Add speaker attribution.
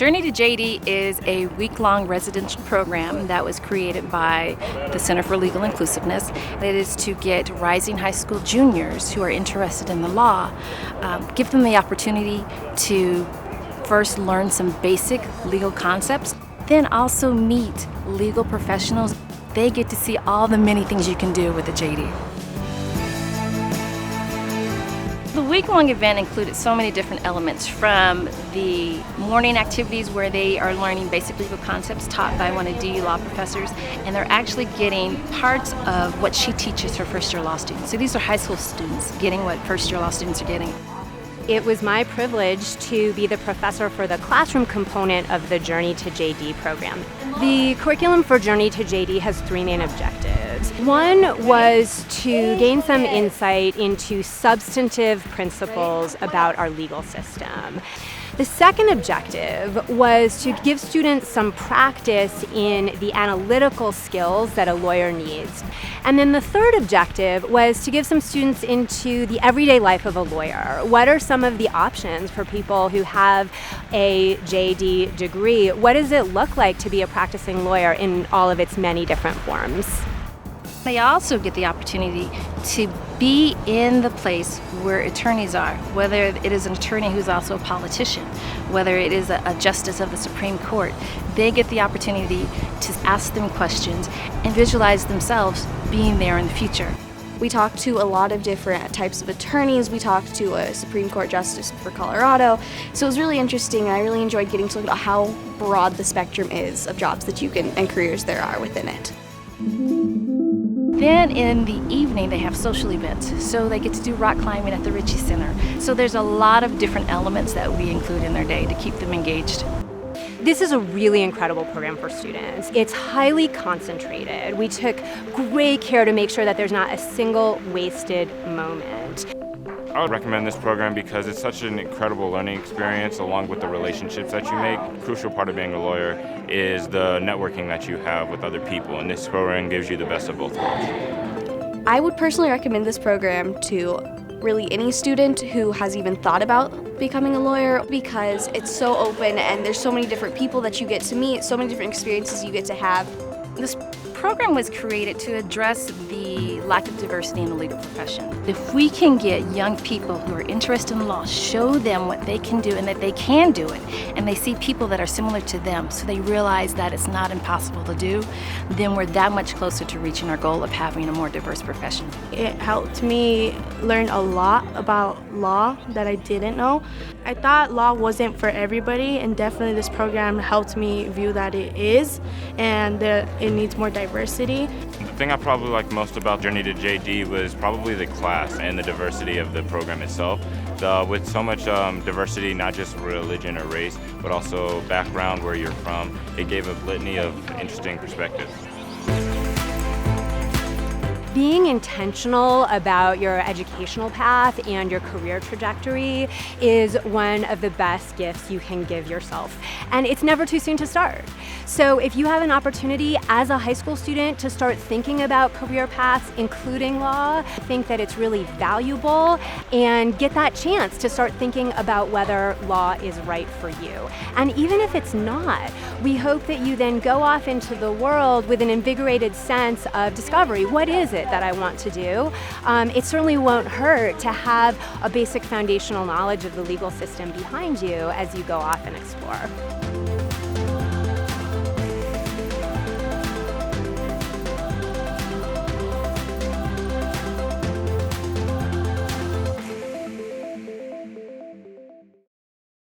Speaker 1: Journey to JD is a week-long residential program that was created by the Center for Legal Inclusiveness. It is to get rising high school juniors who are interested in the law, give them the opportunity to first learn some basic legal concepts, then also meet legal professionals. They get to see all the many things you can do with a JD. The week-long event included so many different elements, from the morning activities where they are learning basic legal concepts taught by one of DU law professors, and they're actually getting parts of what she teaches her first-year law students. So these are high school students getting what first-year law students are getting.
Speaker 2: It was my privilege to be the professor for the classroom component of the Journey to JD program. The curriculum for Journey to JD has three main objectives. One was to gain some insight into substantive principles about our legal system. The second objective was to give students some practice in the analytical skills that a lawyer needs. And then the third objective was to give some students into the everyday life of a lawyer. What are some of the options for people who have a JD degree? What does it look like to be a practicing lawyer in all of its many different forms?
Speaker 1: They also get the opportunity to be in the place where attorneys are, whether it is an attorney who's also a politician, whether it is a justice of the Supreme Court. They get the opportunity to ask them questions and visualize themselves being there in the future.
Speaker 3: We talked to a lot of different types of attorneys. We talked to a Supreme Court justice for Colorado. So it was really interesting, and I really enjoyed getting to look at how broad the spectrum is of jobs that you can and careers there are within it.
Speaker 1: Then in the evening they have social events, so they get to do rock climbing at the Ritchie Center. So there's a lot of different elements that we include in their day to keep them engaged.
Speaker 2: This is a really incredible program for students. It's highly concentrated. We took great care to make sure that there's not a single wasted moment.
Speaker 4: I would recommend this program because it's such an incredible learning experience, along with the relationships that you make. A crucial part of being a lawyer is the networking that you have with other people, and this program gives you the best of both worlds.
Speaker 3: I would personally recommend this program to really any student who has even thought about becoming a lawyer, because it's so open and there's so many different people that you get to meet, so many different experiences you get to have.
Speaker 1: This program was created to address the lack of diversity in the legal profession. If we can get young people who are interested in law, show them what they can do and that they can do it, and they see people that are similar to them, so they realize that it's not impossible to do, then we're that much closer to reaching our goal of having a more diverse profession.
Speaker 5: It helped me learn a lot about law that I didn't know. I thought law wasn't for everybody, and definitely this program helped me view that it is, and that it needs more diversity.
Speaker 4: The thing I probably liked most about Journey to JD was probably the class and the diversity of the program itself. With so much diversity, not just religion or race, but also background, where you're from, it gave a litany of interesting perspectives.
Speaker 2: Being intentional about your educational path and your career trajectory is one of the best gifts you can give yourself. And it's never too soon to start. So if you have an opportunity as a high school student to start thinking about career paths, including law, I think that it's really valuable, and get that chance to start thinking about whether law is right for you. And even if it's not, we hope that you then go off into the world with an invigorated sense of discovery. What is it that I want to do? It certainly won't hurt to have a basic foundational knowledge of the legal system behind you as you go off and explore.